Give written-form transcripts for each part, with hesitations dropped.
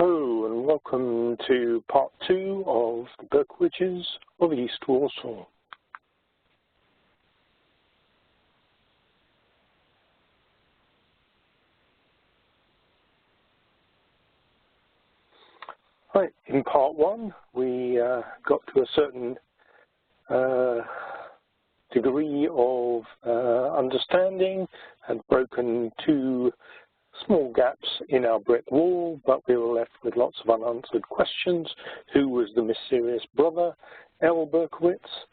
Hello and welcome to part 2 of the Berko Witches of East Warsaw. Right, in part 1 we got to a certain degree of understanding and broken 2 small gaps in our brick wall, but we were left with lots of unanswered questions. Who was the mysterious brother, L. Berkowitz?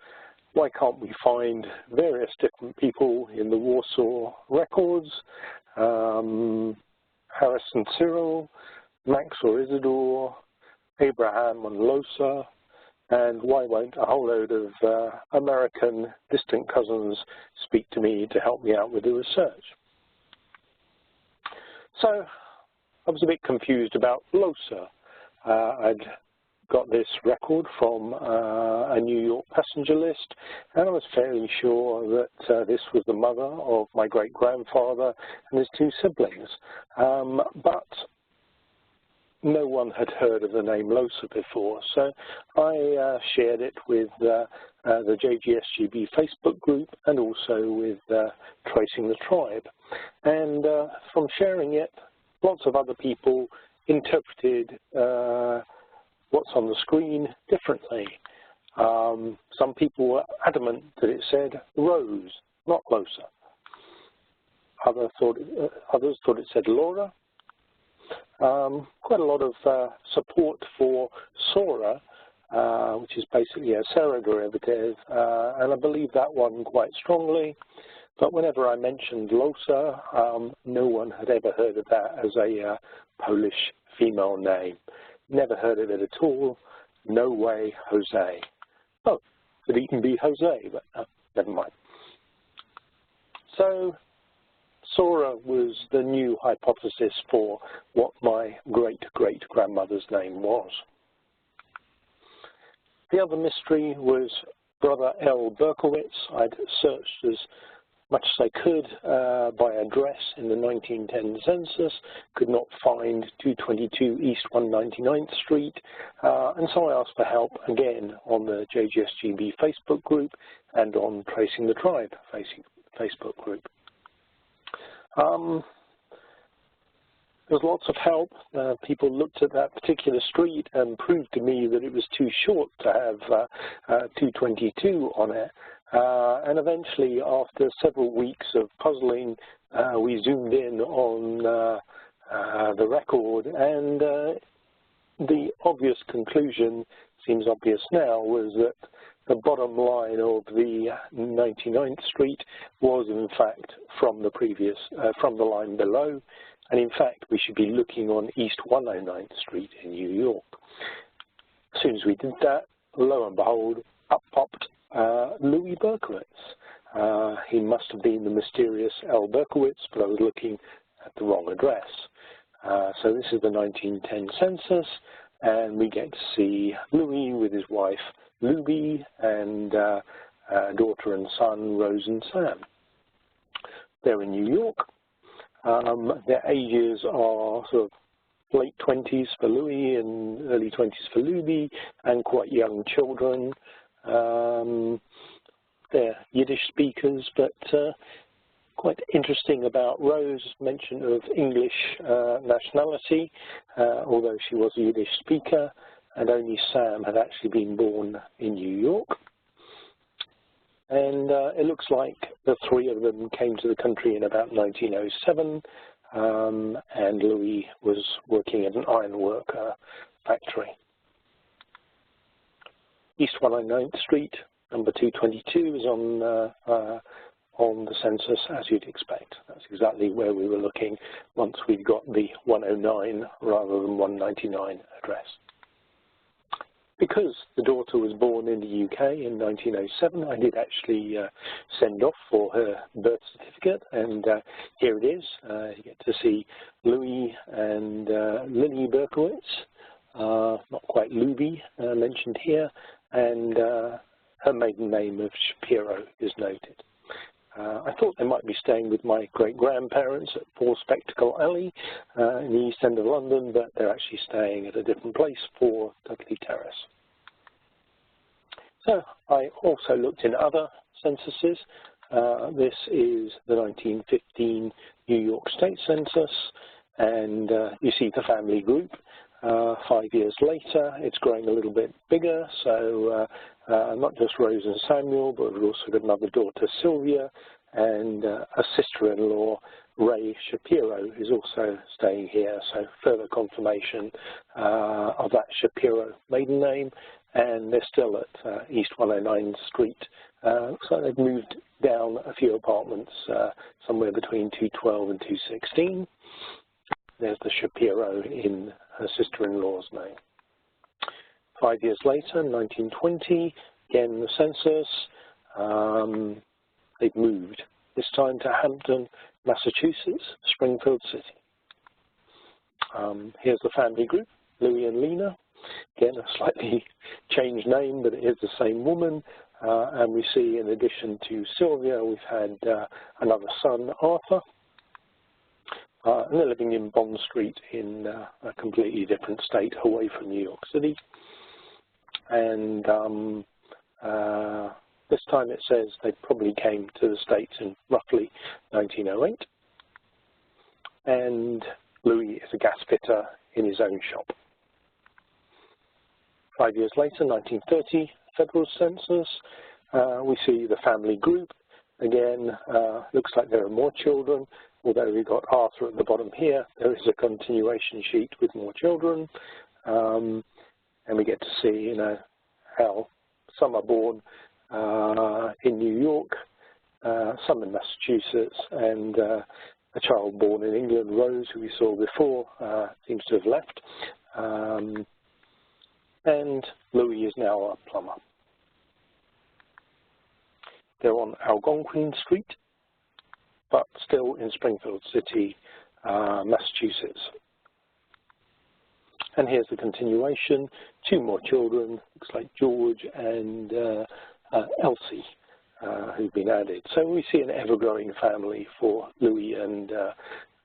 Why can't we find various different people in the Warsaw records? Harris and Cyril, Max or Isidore, Abraham and Losa, and why won't a whole load of American distant cousins speak to me to help me out with the research? So I was a bit confused about Losa. I'd got this record from a New York passenger list, and I was fairly sure that this was the mother of my great-grandfather and his 2 siblings. But no one had heard of the name Losa before, so I shared it with the JGSGB Facebook group and also with Tracing the Tribe. And from sharing it, lots of other people interpreted what's on the screen differently. Some people were adamant that it said Rose, not Losa. Others thought it said Laura. Quite a lot of support for Sora, which is basically a Sarah derivative, and I believe that one quite strongly. But whenever I mentioned Losa, no one had ever heard of that as a Polish female name. Never heard of it at all. No way, Jose. Oh, could even be Jose, but never mind. So Sora was the new hypothesis for what my great-great-grandmother's name was. The other mystery was Brother L. Berkowitz. I'd searched as much as I could by address in the 1910 census, could not find 222 East 199th Street, and so I asked for help again on the JGSGB Facebook group and on Tracing the Tribe Facebook group. There was lots of help. People looked at that particular street and proved to me that it was too short to have 222 on it. And eventually, after several weeks of puzzling, we zoomed in on the record, and the obvious conclusion, seems obvious now, was that the bottom line of the 99th Street was, in fact, from the previous, from the line below, and in fact, we should be looking on East 109th Street in New York. As soon as we did that, lo and behold, up popped Louis Berkowitz. He must have been the mysterious L. Berkowitz, but I was looking at the wrong address. So this is the 1910 census, and we get to see Louis with his wife, Luby, and daughter and son, Rose and Sam. They're in New York. Their ages are sort of late 20s for Louis and early 20s for Luby, and quite young children. They're Yiddish speakers, but quite interesting about Rose, mention of English nationality, although she was a Yiddish speaker, and only Sam had actually been born in New York. And it looks like the 3 of them came to the country in about 1907, and Louis was working at an ironworker factory. East 109th Street, number 222, is on the census, as you'd expect. That's exactly where we were looking once we'd got the 109 rather than 199 address. Because the daughter was born in the UK in 1907, I did actually send off for her birth certificate, and here it is. You get to see Louis and Lily Berkowitz, not quite Luby, mentioned here, and her maiden name of Shapiro is noted. I thought they might be staying with my great-grandparents at 4 Spectacle Alley in the East End of London, but they're actually staying at a different place, 4 Dudley Terrace. So I also looked in other censuses. This is the 1915 New York State Census, and you see the family group. 5 years later, it's growing a little bit bigger, so not just Rose and Samuel, but we've also got another daughter, Sylvia, and a sister-in-law, Ray Shapiro, is also staying here, so further confirmation of that Shapiro maiden name, and they're still at East 109 Street. Looks like they've moved down a few apartments, somewhere between 212 and 216. There's the Shapiro in her sister-in-law's name. 5 years later, 1920, again the census, they've moved, this time to Hampton, Massachusetts, Springfield City. Here's the family group, Louis and Lena. Again, a slightly changed name, but it is the same woman. And we see, in addition to Sylvia, we've had another son, Arthur. And they're living in Bond Street in a completely different state, away from New York City. And this time it says they probably came to the States in roughly 1908. And Louis is a gas fitter in his own shop. 5 years later, 1930, Federal Census. We see the family group. Again, looks like there are more children. Although we've got Arthur at the bottom here, there is a continuation sheet with more children. And we get to see, you know, how some are born in New York, some in Massachusetts, and a child born in England, Rose, who we saw before, seems to have left. And Louis is now a plumber. They're on Algonquin Street, but still in Springfield City, Massachusetts. And here's the continuation, 2 more children, looks like George and Elsie, who've been added. So we see an ever-growing family for Louis and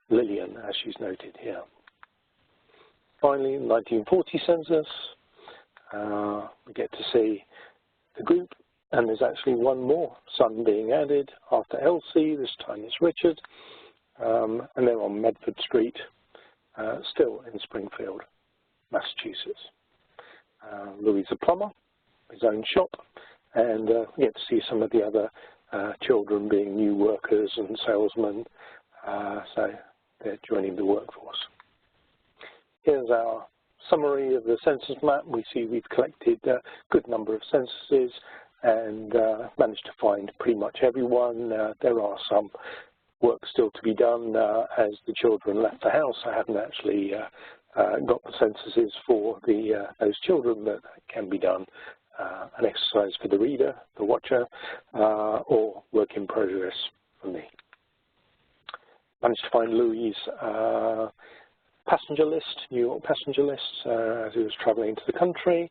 Lillian, as she's noted here. Finally, 1940 census, we get to see the group, and there's actually one more son being added after Elsie. This time it's Richard, and they're on Medford Street, still in Springfield, Massachusetts. Louis is a plumber, his own shop, and we get to see some of the other children being new workers and salesmen, so they're joining the workforce. Here's our summary of the census map. We see we've collected a good number of censuses and managed to find pretty much everyone. There are some work still to be done as the children left the house. I haven't actually got the censuses for those children, but it can be done. An exercise for the reader, the watcher, or work in progress for me. Managed to find Louis' passenger list, New York passenger list, as he was traveling to the country,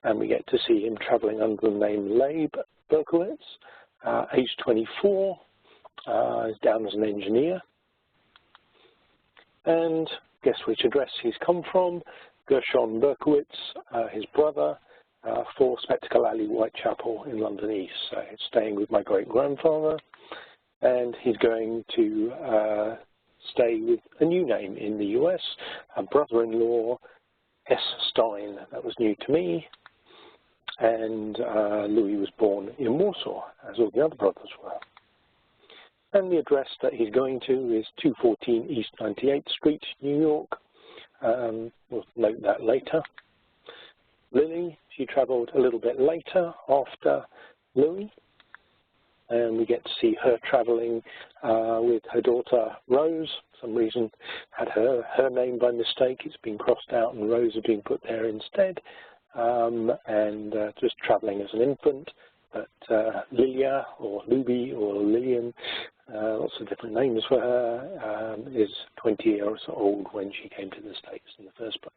and we get to see him traveling under the name Leigh Berko, age 24, is down as an engineer. And guess which address he's come from, Gershon Berkowitz, his brother, 4 Spectacle Alley, Whitechapel in London East. So he's staying with my great-grandfather, and he's going to stay with a new name in the US, a brother-in-law, S. Stein. That was new to me. And Louis was born in Warsaw, as all the other brothers were. And the address that he's going to is 214 East 98th Street, New York. We'll note that later. Lily, she travelled a little bit later after Louis. And we get to see her travelling with her daughter Rose. For some reason had her name by mistake. It's been crossed out and Rose has been put there instead. And just travelling as an infant. But Lilia or Luby or Lillian, lots of different names for her, is 20 years old when she came to the States in the first place.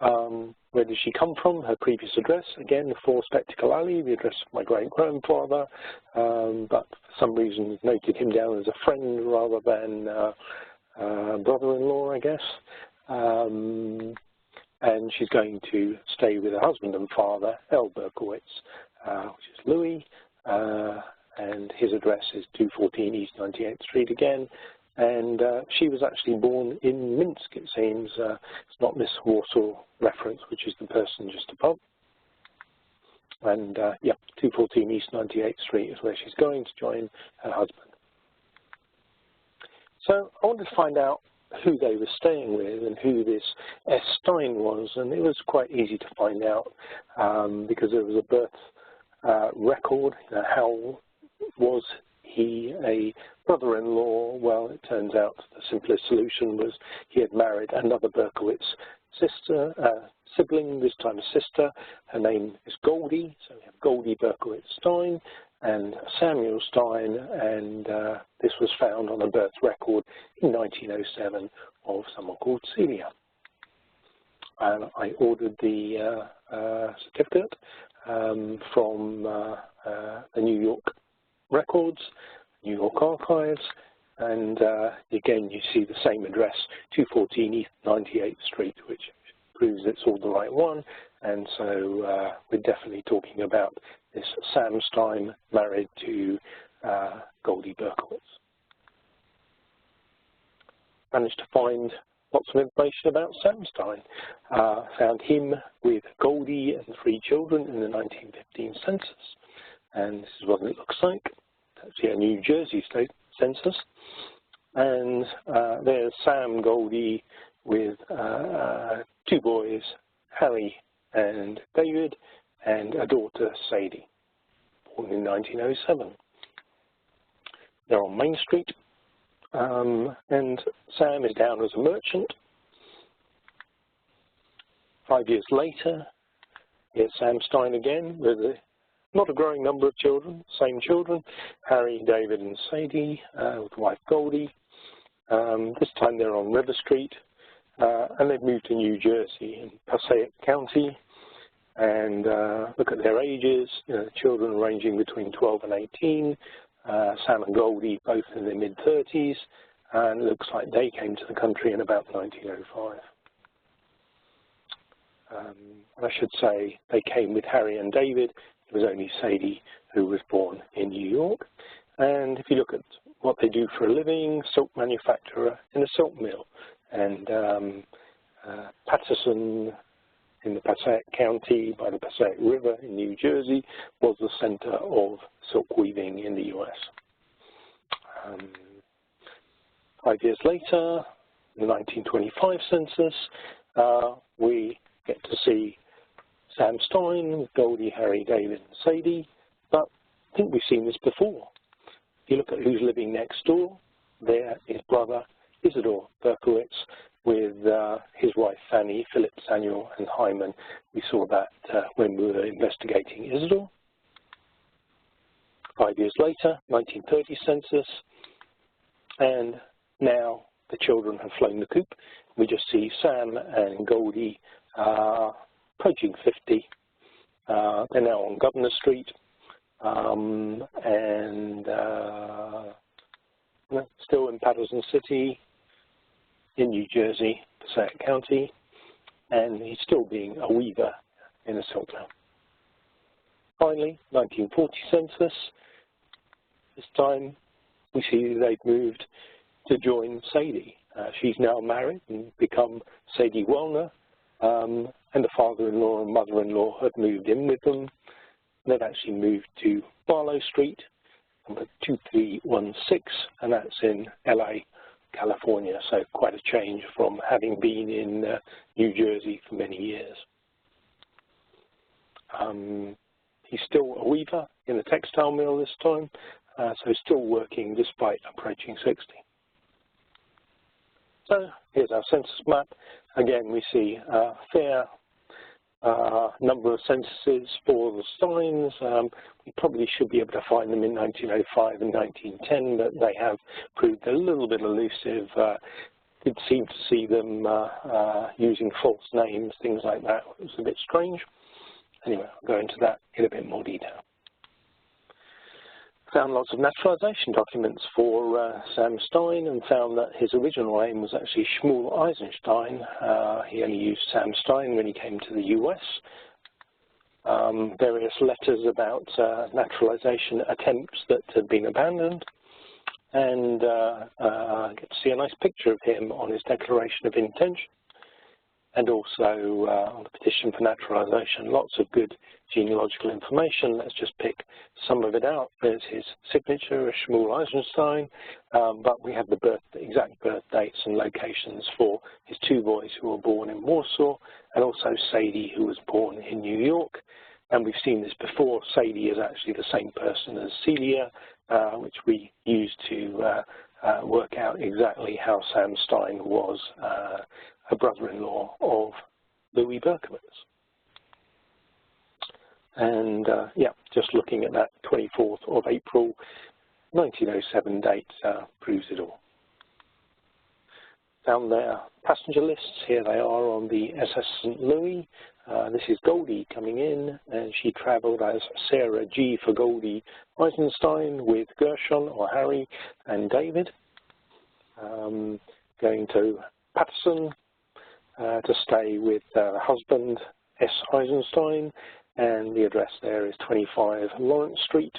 Where did she come from? Her previous address, again, 4 Spectacle Alley, the address of my great-grandfather, but for some reason noted him down as a friend rather than brother-in-law, I guess. And she's going to stay with her husband and father, L. Berkowitz, which is Louis, and his address is 214 East 98th Street again. And she was actually born in Minsk, it seems. It's not Miss Warsaw reference, which is the person just above. And, yeah, 214 East 98th Street is where she's going to join her husband. So I wanted to find out who they were staying with and who this S. Stein was, and it was quite easy to find out because there was a birth record. How was he a brother-in-law? Well, it turns out the simplest solution was he had married another Berkowitz sibling, this time a sister. Her name is Goldie, so we have Goldie Berkowitz Stein and Samuel Stein, and this was found on a birth record in 1907 of someone called Celia. And I ordered the certificate from the New York Records, New York Archives, and again you see the same address, 214 East 98th Street, which proves it's all the right one. And so we're definitely talking about this Sam Stein married to Goldie Berkowitz. Managed to find lots of information about Sam Stein. Found him with Goldie and 3 children in the 1915 census. And this is what it looks like. It's actually a New Jersey state census. And there's Sam Goldie with 2 boys, Harry and David, and a daughter, Sadie, born in 1907. They're on Main Street, and Sam is down as a merchant. 5 years later, here's Sam Stein again with not a growing number of children, same children, Harry, David, and Sadie, with wife Goldie. This time they're on River Street, and they've moved to New Jersey in Passaic County. And look at their ages, children ranging between 12 and 18, Sam and Goldie both in their mid-30s, and it looks like they came to the country in about 1905. And I should say they came with Harry and David. It was only Sadie who was born in New York. And if you look at what they do for a living, silk manufacturer in a silk mill. And Patterson in the Passaic County by the Passaic River in New Jersey was the center of silk weaving in the U.S. 5 years later, in the 1925 census, we get to see Sam Stein, Goldie, Harry, David, and Sadie, but I think we've seen this before. If you look at who's living next door, there is brother Isidore Berkowitz with his wife Fanny, Philip, Samuel, and Hyman. We saw that when we were investigating Isidore. 5 years later, 1930 census, and now the children have flown the coop. We just see Sam and Goldie approaching 50. They're now on Governor Street, and still in Patterson City, in New Jersey, Passaic County, and he's still being a weaver in a silk mill. Finally, 1940 census. This time we see they've moved to join Sadie. She's now married and become Sadie Wellner, and the father-in-law and mother-in-law had moved in with them. They've actually moved to Barlow Street, number 2316, and that's in LA, California, so quite a change from having been in New Jersey for many years. He's still a weaver in the textile mill this time, so still working despite approaching 60. So here's our census map. Again, we see a fair number of censuses for the Steins. We probably should be able to find them in 1905 and 1910, but they have proved a little bit elusive. did seem to see them using false names, things like that. It was a bit strange. Anyway, I'll go into that in a bit more detail. Found lots of naturalization documents for Sam Stein, and found that his original name was actually Shmuel Eisenstein. He only used Sam Stein when he came to the US. Various letters about naturalization attempts that had been abandoned, and I get to see a nice picture of him on his declaration of intention, and also on the petition for naturalization. Lots of good genealogical information. Let's just pick some of it out. There's his signature, Shmuel Eisenstein, but we have the exact birth dates and locations for his two boys who were born in Warsaw, and also Sadie, who was born in New York. And we've seen this before. Sadie is actually the same person as Celia, which we use to work out exactly how Sam Stein was a brother-in-law of Louis Berkowitz. And yeah, just looking at that 24th of April, 1907 date proves it all. Down there, passenger lists, here they are on the SS St. Louis. This is Goldie coming in, and she travelled as Sarah G. for Goldie Eisenstein with Gershon, or Harry, and David. Going to Patterson to stay with her husband, S. Eisenstein, and the address there is 25 Lawrence Street.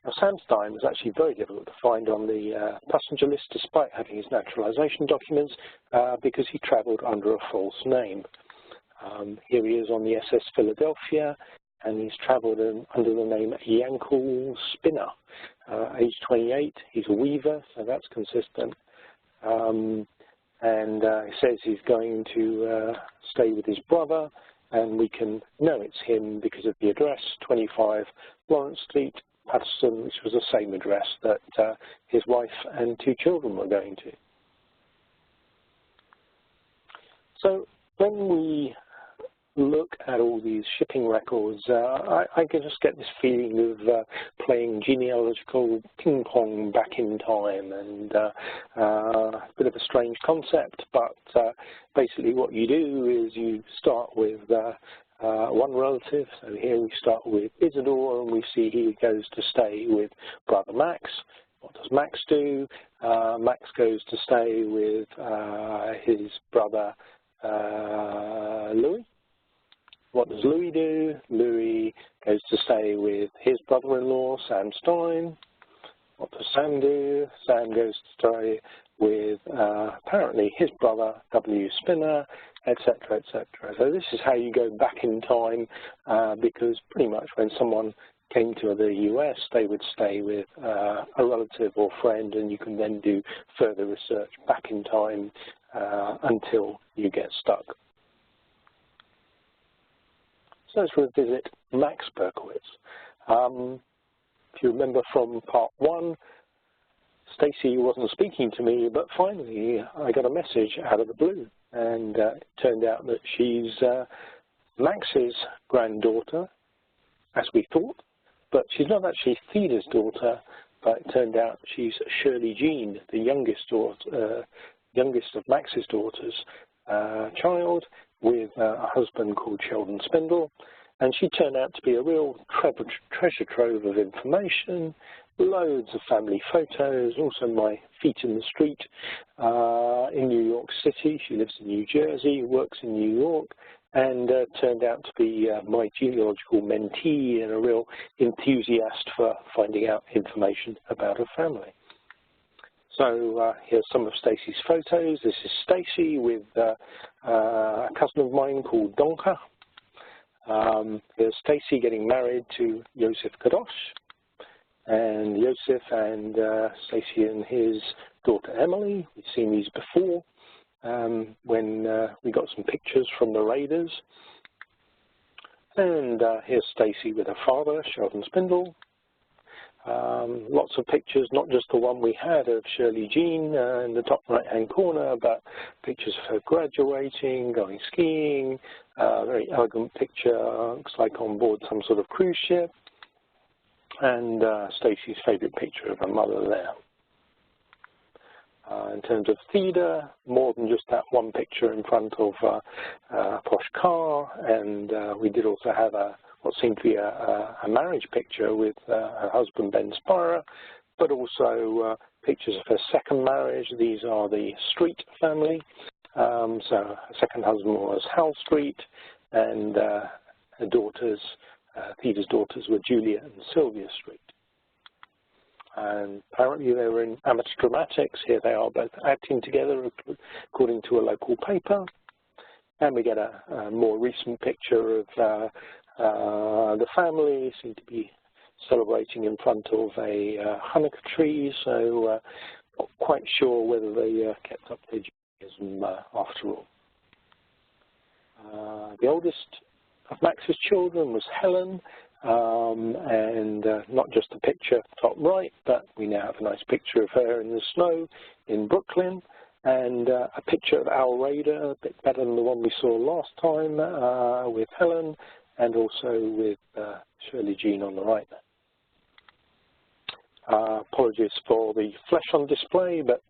Now, Sam Stein was actually very difficult to find on the passenger list, despite having his naturalization documents, because he travelled under a false name. Here he is on the SS Philadelphia, and he's travelled under the name Yankel Spinner. Age 28, he's a weaver, so that's consistent. And he says he's going to stay with his brother, and we can know it's him because of the address, 25 Lawrence Street, Patterson, which was the same address that his wife and two children were going to. So when we look at all these shipping records, I can just get this feeling of playing genealogical ping pong back in time, and a bit of a strange concept, but basically what you do is you start with one relative. So here we start with Isidore, and we see he goes to stay with brother Max. What does Max do? Max goes to stay with his brother Louis. What does Louis do? Louis goes to stay with his brother-in-law, Sam Stein. What does Sam do? Sam goes to stay with apparently his brother, W. Spinner, etc., etc. So this is how you go back in time, because pretty much when someone came to the US, they would stay with a relative or friend, and you can then do further research back in time until you get stuck. So let's revisit Max Berkowitz. If you remember from part one, Stacy wasn't speaking to me, but finally I got a message out of the blue, and it turned out that she's Max's granddaughter, as we thought, but she's not actually Theda's daughter, but it turned out she's Shirley Jean, the youngest of Max's daughters, child, with a husband called Sheldon Spindle, and she turned out to be a real treasure trove of information, loads of family photos, also my feet in the street in New York City. She lives in New Jersey, works in New York, and turned out to be my genealogical mentee and a real enthusiast for finding out information about her family. So here's some of Stacy's photos. This is Stacy with a cousin of mine called Donka. Here's Stacy getting married to Joseph Kadosh. And Joseph and Stacy and his daughter Emily. We've seen these before when we got some pictures from the Raiders. And here's Stacy with her father, Sheldon Spindle. Lots of pictures, not just the one we had of Shirley Jean in the top right-hand corner, but pictures of her graduating, going skiing, a very elegant picture, looks like on board some sort of cruise ship, and Stacy's favourite picture of her mother there. In terms of Theda, more than just that one picture in front of a posh car, and we did also have what seemed to be a marriage picture with her husband Ben Spira, but also pictures of her second marriage. These are the Street family. So her second husband was Hal Street, and her daughters, Theda's daughters, were Julia and Sylvia Street. And apparently they were in amateur dramatics. Here they are both acting together according to a local paper. And we get a more recent picture of the family, seem to be celebrating in front of a Hanukkah tree, so not quite sure whether they kept up their Judaism after all. The oldest of Max's children was Helen, and not just a picture top right, but we now have a nice picture of her in the snow in Brooklyn, and a picture of Al Raider, a bit better than the one we saw last time with Helen, and also with Shirley Jean on the right. Apologies for the flesh on display, but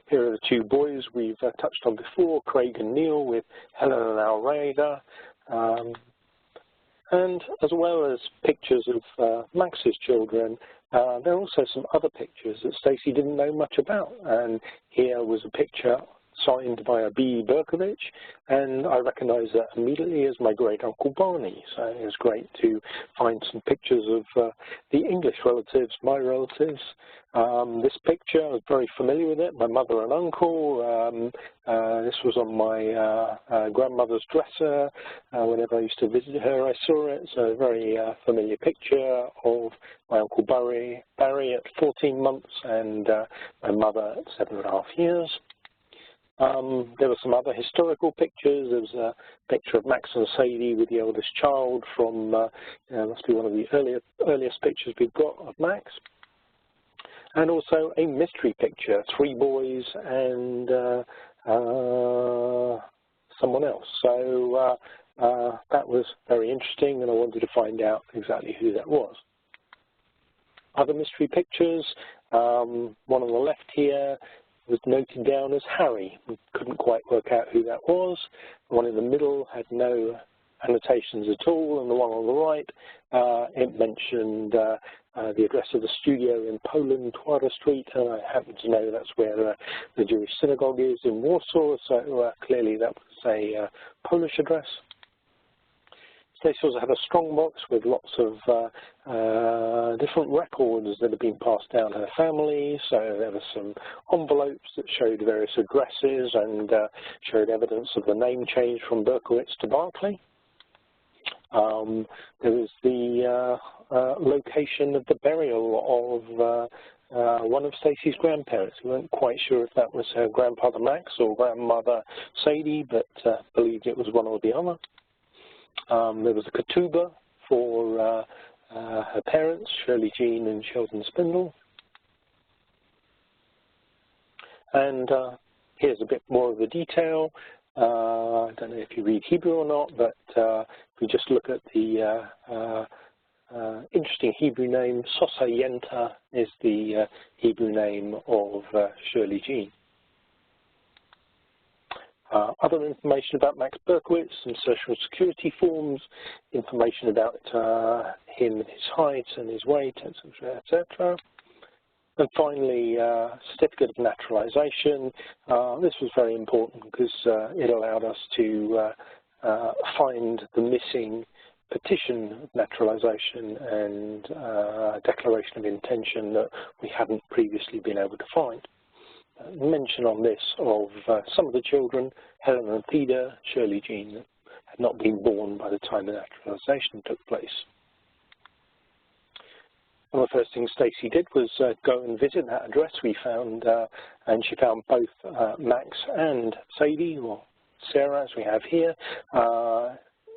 here are the two boys we've touched on before, Craig and Neil, with Helen and Al Raider. And as well as pictures of Max's children, there are also some other pictures that Stacey didn't know much about. And here was a picture signed by a B. Berkovich, and I recognized that immediately as my great-uncle Barney. So it was great to find some pictures of the English relatives, my relatives. This picture, I was very familiar with it, my mother and uncle. This was on my grandmother's dresser. Whenever I used to visit her, I saw it. So a very familiar picture of my uncle Barry at 14 months and my mother at 7.5 years. There were some other historical pictures. There was a picture of Max and Sadie with the eldest child from, must be one of the earliest pictures we've got of Max. And also a mystery picture, 3 boys and someone else. So that was very interesting, and I wanted to find out exactly who that was. Other mystery pictures, one on the left here was noted down as Harry. We couldn't quite work out who that was. The one in the middle had no annotations at all, and the one on the right, it mentioned the address of the studio in Poland, Twara Street, and I happen to know that's where the Jewish synagogue is in Warsaw, so clearly that was a Polish address. Stacey also had a strong box with lots of different records that had been passed down her family. So there were some envelopes that showed various addresses and showed evidence of the name change from Berkowitz to Barclay. There was the location of the burial of one of Stacey's grandparents. We weren't quite sure if that was her grandfather Max or grandmother Sadie, but believed it was one or the other. There was a ketubah for her parents, Shirley Jean and Sheldon Spindle. And here's a bit more of the detail. I don't know if you read Hebrew or not, but if we just look at the interesting Hebrew name, Sosayenta is the Hebrew name of Shirley Jean. Other information about Max Berkowitz, some social security forms, information about him, his height and his weight, etc., etc. And finally, certificate of naturalization. This was very important because it allowed us to find the missing petition of naturalization and declaration of intention that we hadn't previously been able to find. Mention on this of some of the children, Helen and Theda, Shirley Jean, had not been born by the time the naturalization took place. One of the first things Stacey did was go and visit that address we found, and she found both Max and Sadie, or Sarah as we have here,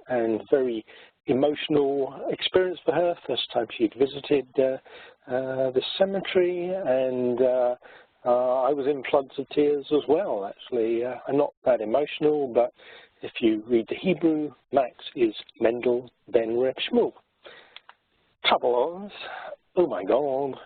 and very emotional experience for her. First time she'd visited the cemetery, and I was in floods of tears as well, actually. I'm not that emotional, but if you read the Hebrew, Max is Mendel ben Reb Shmuel. Trouble is, oh my God,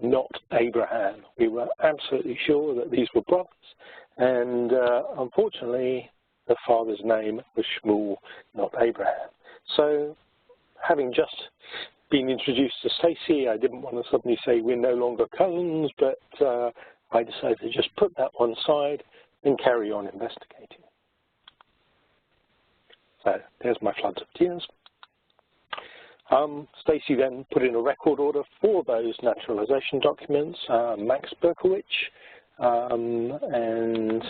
not Abraham. We were absolutely sure that these were brothers, and unfortunately the father's name was Shmuel, not Abraham. So having just been introduced to Stacey, I didn't want to suddenly say we're no longer cousins, but I decided to just put that one side and carry on investigating. So there's my floods of tears. Stacey then put in a record order for those naturalization documents, Max Berkowitz, and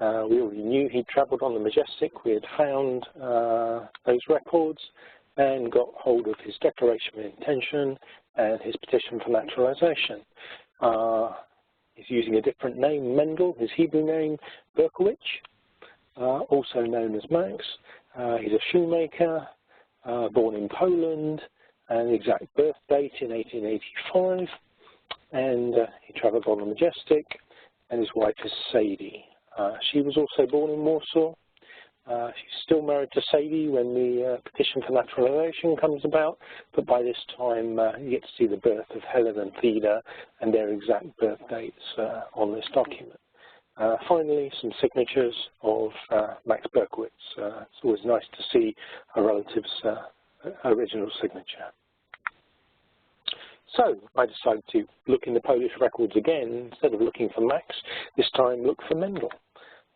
we already knew he'd travelled on the Majestic. We had found those records and got hold of his declaration of intention and his petition for naturalization. He's using a different name, Mendel, his Hebrew name, Berkowitz, also known as Max. He's a shoemaker, born in Poland, and the exact birth date in 1885. And he travelled on the Majestic, and his wife is Sadie. She was also born in Warsaw. She's still married to Sadie when the petition for naturalization comes about, but by this time you get to see the birth of Helen and Theda and their exact birth dates on this document. Finally, some signatures of Max Berkowitz. It's always nice to see a relative's original signature. So I decided to look in the Polish records again. Instead of looking for Max, this time look for Mendel.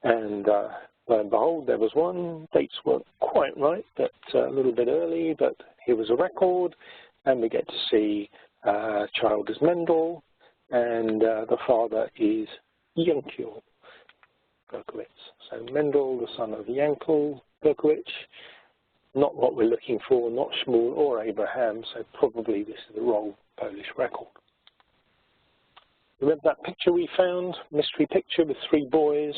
And lo and behold, there was one. Dates weren't quite right, but a little bit early, but here was a record, and we get to see child is Mendel, and the father is Yankel Berkowitz. So Mendel, the son of Yankel Berkowitz, not what we're looking for, not Shmuel or Abraham, so probably this is the wrong Polish record. Remember that picture we found, mystery picture with 3 boys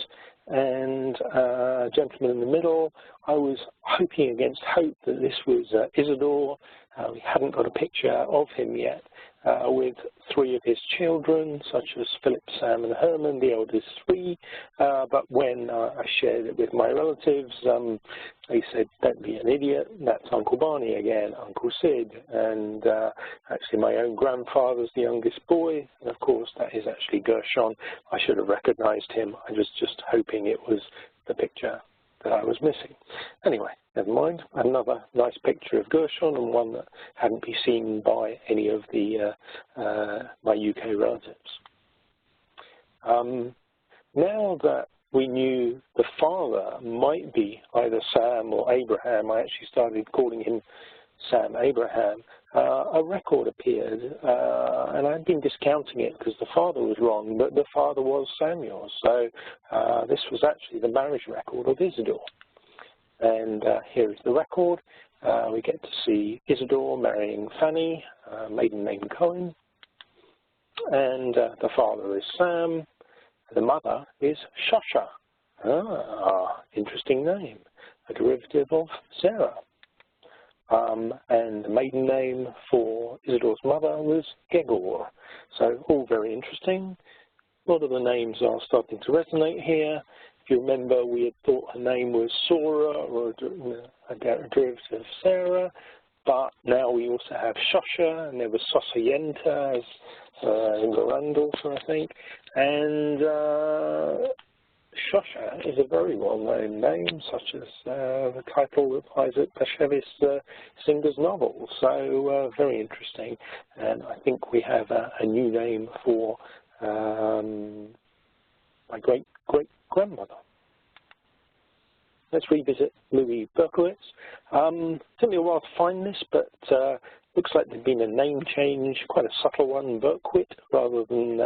and a gentleman in the middle? I was hoping against hope that this was Isidore. We hadn't got a picture of him yet, with 3 of his children, such as Philip, Sam, and Herman, the eldest 3. But when I shared it with my relatives, they said, "Don't be an idiot, that's Uncle Barney again, Uncle Sid." And actually my own grandfather's the youngest boy, and of course that is actually Gershon. I should have recognized him. I was just hoping it was the picture that I was missing. Anyway, never mind. Another nice picture of Gershon, and one that hadn't been seen by any of the my UK relatives. Now that we knew the father might be either Sam or Abraham, I actually started calling him Sam Abraham. A record appeared, and I'd been discounting it because the father was wrong, but the father was Samuel. So this was actually the marriage record of Isidore. And here is the record. We get to see Isidore marrying Fanny, maiden name Cohen. And the father is Sam. The mother is Shosha. Interesting name. A derivative of Sarah. And the maiden name for Isidore's mother was Gegor. So all very interesting. A lot of the names are starting to resonate here. If you remember, we had thought her name was Sora, or a derivative of Sarah, but now we also have Shosha, and there was Sosayenta in the Randolph, I think. And Shosha is a very well-known name, such as the title of Isaac Bashevis' Singer's novel. So very interesting. And I think we have a new name for my great-great-grandmother. Let's revisit Louis Berkowitz. Took me a while to find this, but looks like there'd been a name change, quite a subtle one, Berkowitz rather than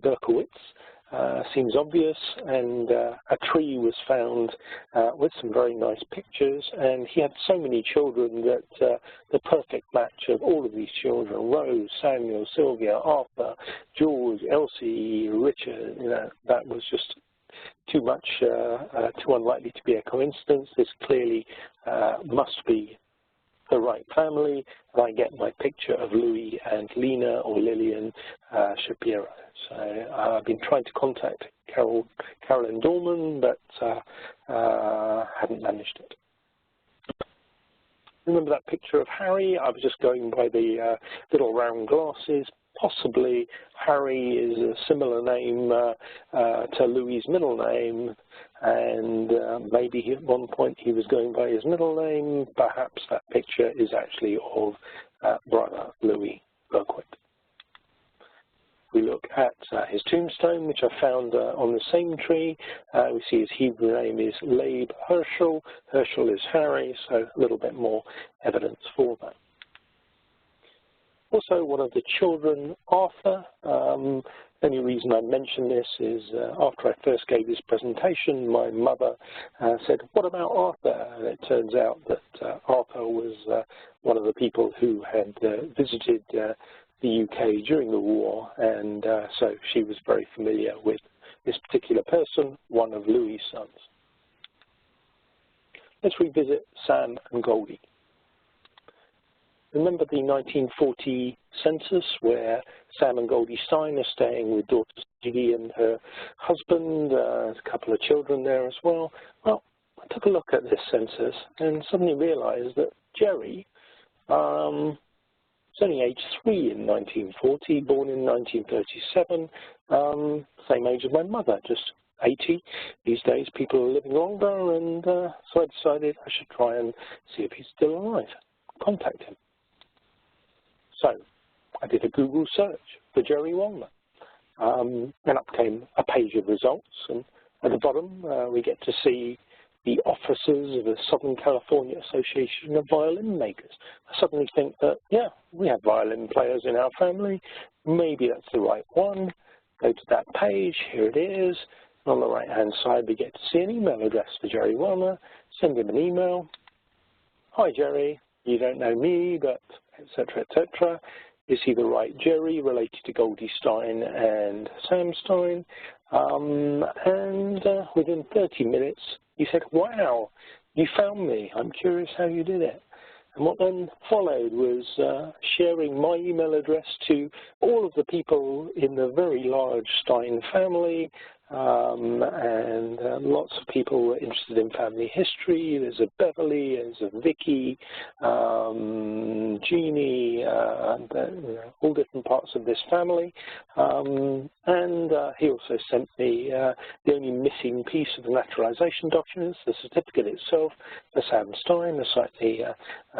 Berkowitz. Seems obvious, and a tree was found with some very nice pictures, and he had so many children that the perfect match of all of these children, Rose, Samuel, Sylvia, Arthur, George, Elsie, Richard, that was just too much, too unlikely to be a coincidence. This clearly must be the right family, and I get my picture of Louis and Lena or Lillian Shapiro. So I've been trying to contact Carolyn Dorman, but hadn't managed it. Remember that picture of Harry? I was just going by the little round glasses. possibly Harry is a similar name to Louis's middle name, and maybe at one point he was going by his middle name. Perhaps that picture is actually of brother Louis Berko. We look at his tombstone, which I found on the same tree. We see his Hebrew name is Leigh Herschel. Herschel is Harry, so a little bit more evidence for that. Also, one of the children, Arthur. The only reason I mention this is after I first gave this presentation, my mother said, "What about Arthur?" And it turns out that Arthur was one of the people who had visited the UK during the war, and so she was very familiar with this particular person, one of Louis' sons. Let's revisit Sam and Goldie. Remember the 1940 census where Sam and Goldie Stein are staying with daughter Judy and her husband, a couple of children there as well? Well, I took a look at this census and suddenly realized that Jerry was only age 3 in 1940, born in 1937, same age as my mother, just 80. These days people are living longer, and so I decided I should try and see if he's still alive, contact him. So I did a Google search for Jerry Walner, and up came a page of results, and at the bottom we get to see the officers of the Southern California Association of Violin Makers. I suddenly think that, yeah, we have violin players in our family, maybe that's the right one. Go to that page, here it is. On the right-hand side, we get to see an email address for Jerry Walner. Send him an email. Hi, Jerry. You don't know me, but etc., etc. Is he the right Jerry, related to Goldie Stein and Sam Stein? And within 30 minutes, he said, "Wow, you found me. I'm curious how you did it." And what then followed was sharing my email address to all of the people in the very large Stein family, and lots of people were interested in family history. There's a Beverly, there's a Vicky, Jeannie, all different parts of this family. And he also sent me the only missing piece of the naturalization documents, the certificate itself, for Sam Stein, a slightly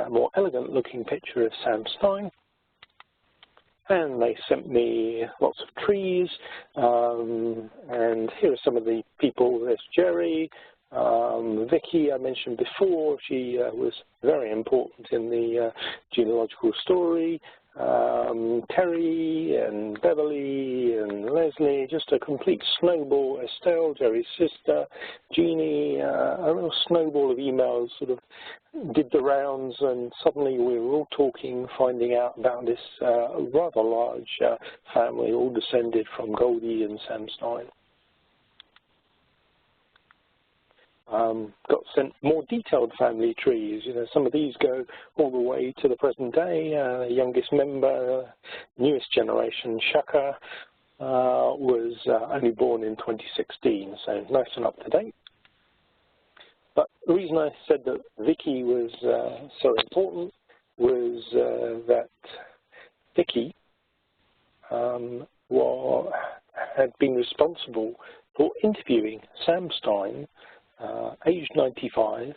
more elegant looking picture of Sam Stein. And they sent me lots of trees, and here are some of the people. There's Jerry, Vicky, I mentioned before. She was very important in the genealogical story. Terry and Beverly and Leslie, just a complete snowball. Estelle, Jerry's sister, Jeannie, a real snowball of emails sort of did the rounds, and suddenly we were all talking, finding out about this rather large family, all descended from Goldie and Sam Stein. Got sent more detailed family trees. You know, some of these go all the way to the present day. Youngest member, newest generation, Shaka, was only born in 2016, so nice and up to date. But the reason I said that Vicky was so important was that Vicky had been responsible for interviewing Sam Stein, aged 95,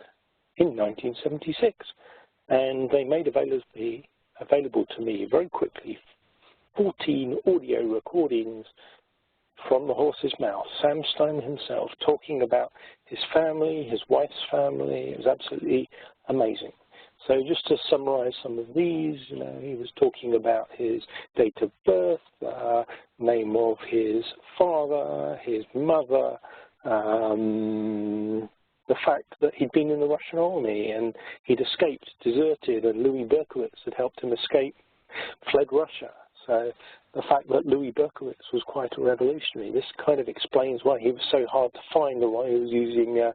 in 1976, and they made available to me very quickly 14 audio recordings from the horse's mouth, Sam Stein himself, talking about his family, his wife's family. It was absolutely amazing. So just to summarize some of these, you know, he was talking about his date of birth, name of his father, his mother, the fact that he'd been in the Russian army and he'd escaped, deserted, and Louis Berko had helped him escape, fled Russia. So the fact that Louis Berko was quite a revolutionary, this kind of explains why he was so hard to find and why he was using a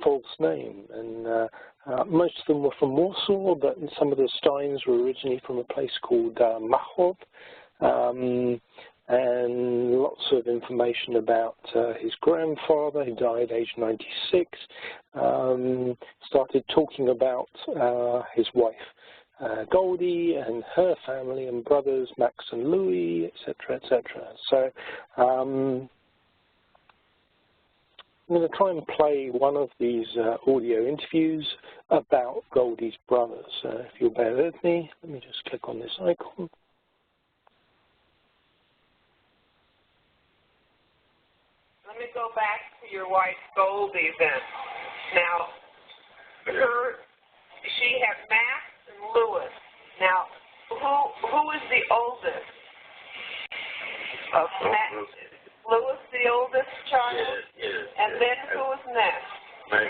false name. And most of them were from Warsaw, but some of the Steins were originally from a place called Machov. And lots of information about his grandfather, who died aged 96, started talking about his wife, Goldie and her family and brothers, Max and Louis, etc., etc. So I'm going to try and play one of these audio interviews about Goldie's brothers. If you'll bear with me, let me just click on this icon. Let me go back to your wife Goldie then. Now, she had Max and Louis. Now, who is the oldest of Max? Louis, the oldest child? Yes. And then who is next? Max.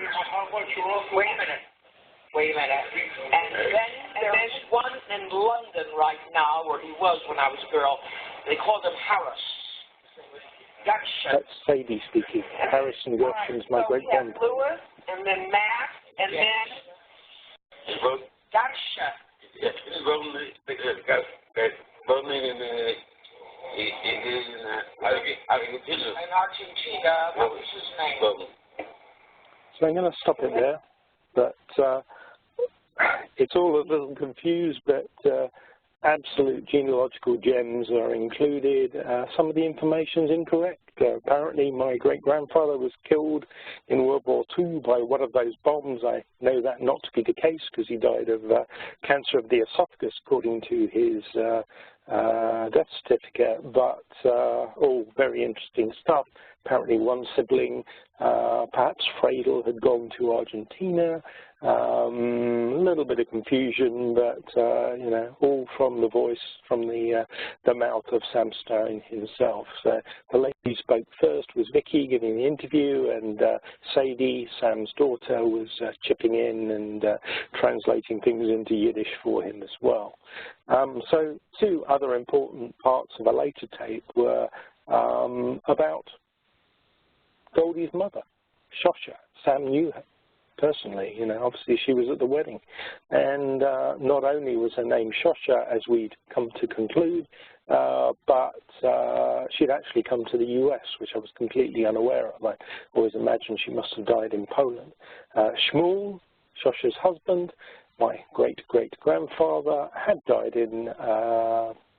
Wait a minute. And then there's one in London right now, where he was when I was a girl. They called him Harris. That's Sadie speaking. Harrison Gershon's my great-grandfather. So Louis, and then Max, and then Gotcha. Yes, in Argentina. What was his name? So I'm going to stop it there, but it's all a little confused, but absolute genealogical gems are included. Some of the information's incorrect. Apparently my great-grandfather was killed in World War II by one of those bombs. I know that not to be the case because he died of cancer of the esophagus according to his death certificate, but all very interesting stuff. Apparently one sibling, perhaps Fradel, had gone to Argentina. A little bit of confusion, but you know, all from the voice, from the mouth of Sam Stone himself. So the lady who spoke first was Vicky giving the interview, and Sadie, Sam's daughter, was chipping in and translating things into Yiddish for him as well. So two other important parts of a later tape were about Goldie's mother, Shosha. Sam knew her personally, you know, obviously she was at the wedding. And not only was her name Shosha, as we'd come to conclude, but she'd actually come to the US, which I was completely unaware of. I always imagined she must have died in Poland. Shmuel, Shosha's husband, my great-great-grandfather, had died in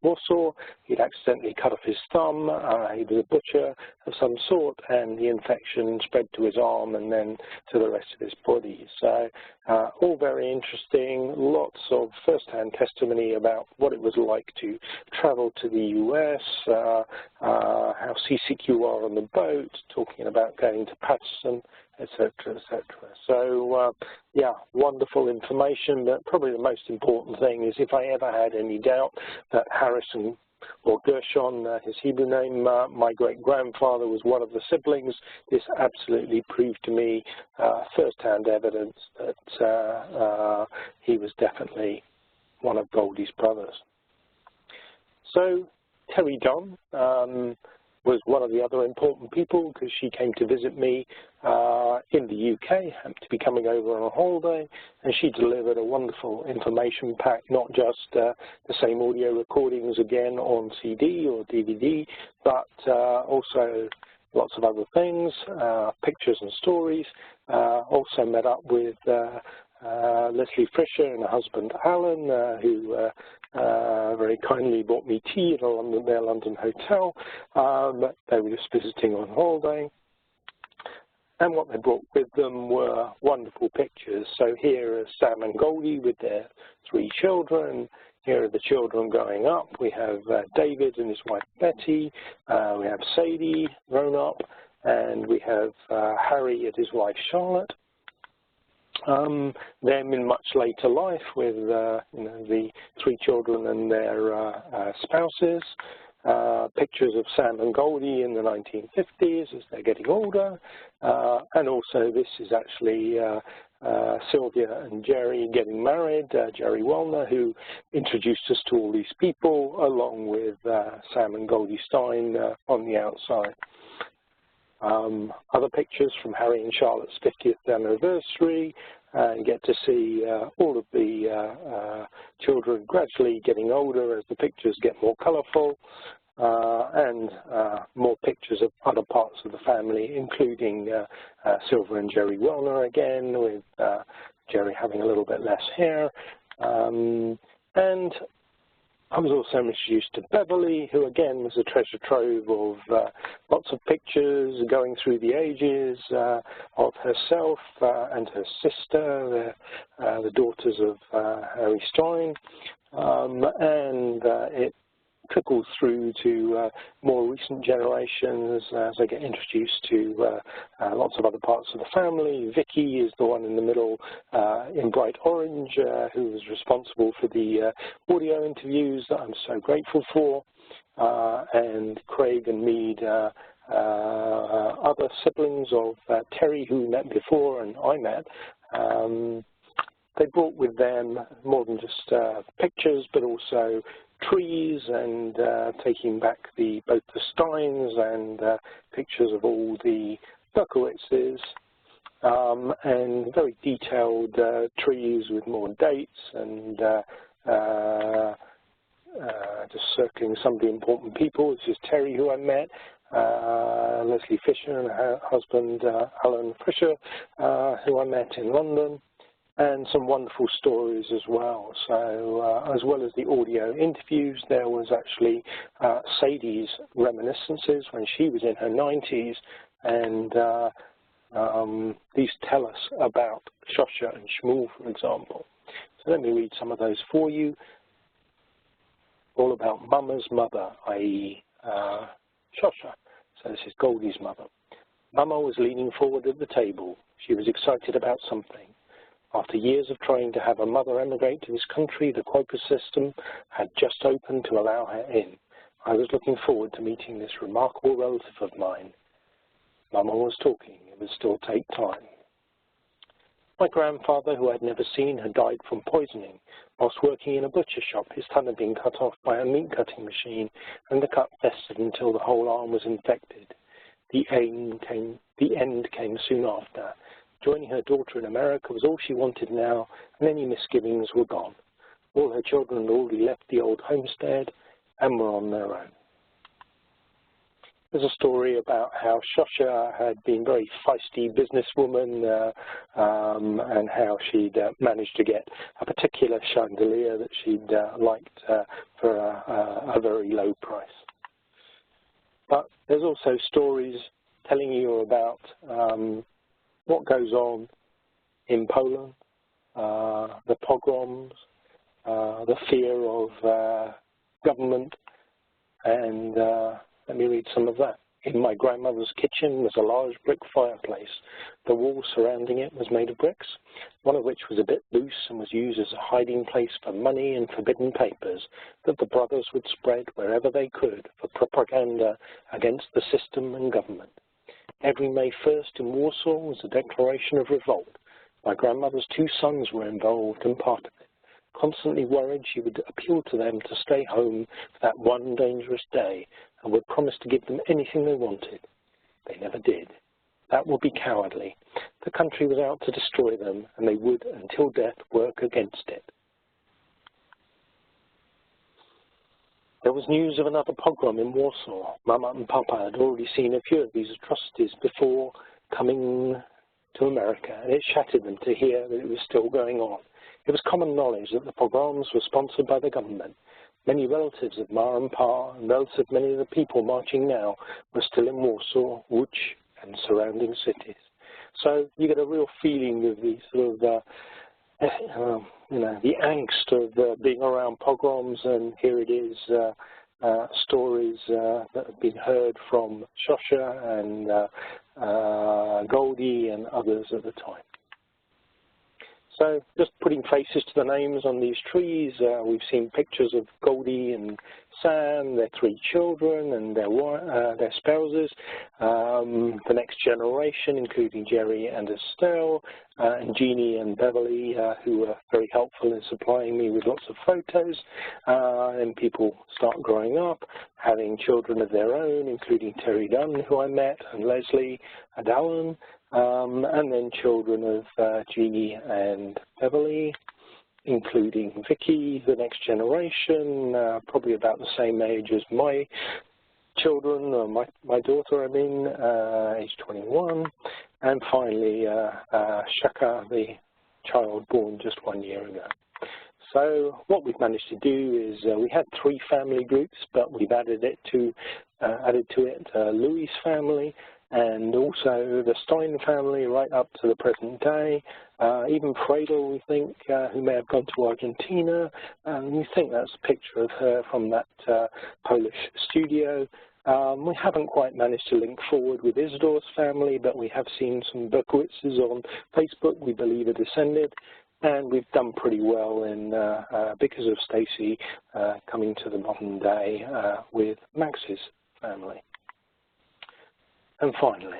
Warsaw. He'd accidentally cut off his thumb. He was a butcher of some sort, and the infection spread to his arm and then to the rest of his body. So all very interesting, lots of first-hand testimony about what it was like to travel to the US, how seasick you are on the boat, talking about going to Patterson, etc., etc. So, yeah, wonderful information, but probably the most important thing is if I ever had any doubt that Harrison, or Gershon, his Hebrew name, my great-grandfather was one of the siblings, this absolutely proved to me first-hand evidence that he was definitely one of Goldie's brothers. So, Terry Dunn was one of the other important people because she came to visit me in the UK, happened to be coming over on a holiday, and she delivered a wonderful information pack, not just the same audio recordings again on CD or DVD, but also lots of other things, pictures and stories. Also met up with Leslie Fisher and her husband Alan, who very kindly bought me tea at their London hotel. They were just visiting on holiday. And what they brought with them were wonderful pictures. So here are Sam and Goldie with their 3 children. Here are the children growing up. We have David and his wife Betty. We have Sadie grown up. And we have Harry and his wife Charlotte. Them in much later life with you know, the 3 children and their spouses. Pictures of Sam and Goldie in the 1950s as they're getting older. And also this is actually Sylvia and Jerry getting married, Jerry Wellner, who introduced us to all these people, along with Sam and Goldie Stein on the outside. Other pictures from Harry and Charlotte's 50th anniversary, and get to see all of the children gradually getting older as the pictures get more colourful, and more pictures of other parts of the family, including Sylvia and Jerry Wellner again, with Jerry having a little bit less hair, And I was also introduced to Beverly, who again was a treasure trove of lots of pictures going through the ages of herself and her sister, the daughters of Harry Stein, and it trickles through to more recent generations as I get introduced to lots of other parts of the family. Vicky is the one in the middle in bright orange who was responsible for the audio interviews that I'm so grateful for, and Craig and Mead, other siblings of Terry, who we met before and I met. They brought with them more than just pictures, but also trees and taking back both the Steins and pictures of all the Berkowitzes, and very detailed trees with more dates and just circling some of the important people. This is Terry, who I met, Leslie Fisher and her husband Alan Fisher, who I met in London, and some wonderful stories as well. So as well as the audio interviews, there was actually Sadie's reminiscences when she was in her 90s, and these tell us about Shosha and Shmuel, for example. So let me read some of those for you. All about Mama's mother, i.e. Shosha. So this is Goldie's mother. Mama was leaning forward at the table. She was excited about something. After years of trying to have her mother emigrate to this country, the Quaker system had just opened to allow her in. I was looking forward to meeting this remarkable relative of mine. Mama was talking. It would still take time. My grandfather, who I had never seen, had died from poisoning. Whilst working in a butcher shop, his tongue had been cut off by a meat-cutting machine, and the cut festered until the whole arm was infected. The end came soon after. Joining her daughter in America was all she wanted now, and any misgivings were gone. All her children had already left the old homestead and were on their own. There's a story about how Shosha had been a very feisty businesswoman and how she'd managed to get a particular chandelier that she'd liked for a very low price. But there's also stories telling you about what goes on in Poland, the pogroms, the fear of government, and let me read some of that. In my grandmother's kitchen was a large brick fireplace. The wall surrounding it was made of bricks, one of which was a bit loose and was used as a hiding place for money and forbidden papers that the brothers would spread wherever they could for propaganda against the system and government. Every May 1st in Warsaw was a declaration of revolt. My grandmother's 2 sons were involved and part of it. Constantly worried, she would appeal to them to stay home for that one dangerous day and would promise to give them anything they wanted. They never did. That would be cowardly. The country was out to destroy them, and they would, until death, work against it. There was news of another pogrom in Warsaw. Mama and Papa had already seen a few of these atrocities before coming to America, and it shattered them to hear that it was still going on. It was common knowledge that the pogroms were sponsored by the government. Many relatives of Ma and Pa and relatives of many of the people marching now were still in Warsaw, Łódź, and surrounding cities. So you get a real feeling of the sort of, the angst of being around pogroms, and here it is, stories that have been heard from Shosha and Goldie and others at the time. So just putting faces to the names on these trees, we've seen pictures of Goldie and Sam, their 3 children and their spouses, the next generation, including Jerry and Estelle, and Jeannie and Beverly, who were very helpful in supplying me with lots of photos. And people start growing up, having children of their own, including Terry Dunn, who I met, and Leslie and Alan. And then children of Jeannie and Beverly, including Vicky, the next generation, probably about the same age as my children, or my daughter, age 21, and finally Shaka, the child born just 1 year ago. So what we've managed to do is we had 3 family groups, but we've added to it Louis' family and also the Stein family right up to the present day. Even Fradel, we think, who may have gone to Argentina. We think that's a picture of her from that Polish studio. We haven't quite managed to link forward with Isidore's family, but we have seen some Berkowitzes on Facebook, we believe are descended. And we've done pretty well in, because of Stacy coming to the modern day with Max's family. And finally,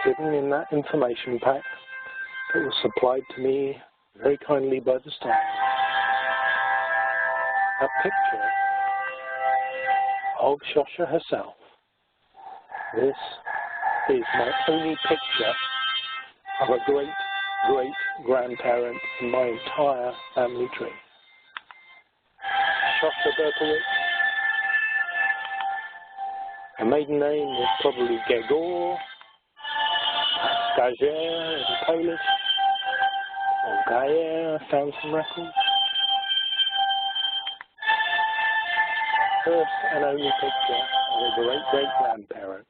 hidden in that information pack that was supplied to me very kindly by the staff, a picture of Shosha herself. This is my only picture of a great-great-grandparent in my entire family tree. Shosha Berkowitz. Her maiden name is probably Gegor, Gajer in Polish, or Gajer, found some records. First and only picture of a great-great-grandparent,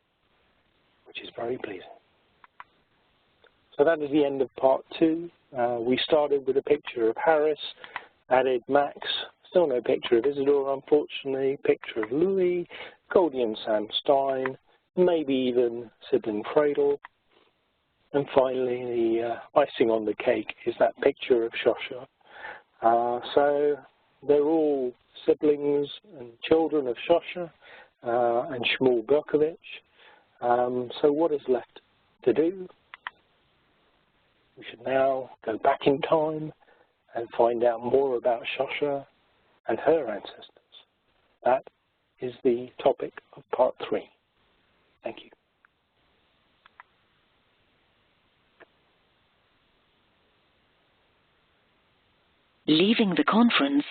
which is very pleasing. So that is the end of part 2. We started with a picture of Harris, added Max, still no picture of Isidore, unfortunately, picture of Louis, Goldie and Sam Stein, maybe even sibling Fradel. And finally, the icing on the cake is that picture of Shosha. So they're all siblings and children of Shosha and Shmuel Berkowitz. So what is left to do? We should now go back in time and find out more about Shosha and her ancestors. That is the topic of part 3. Thank you. Leaving the conference,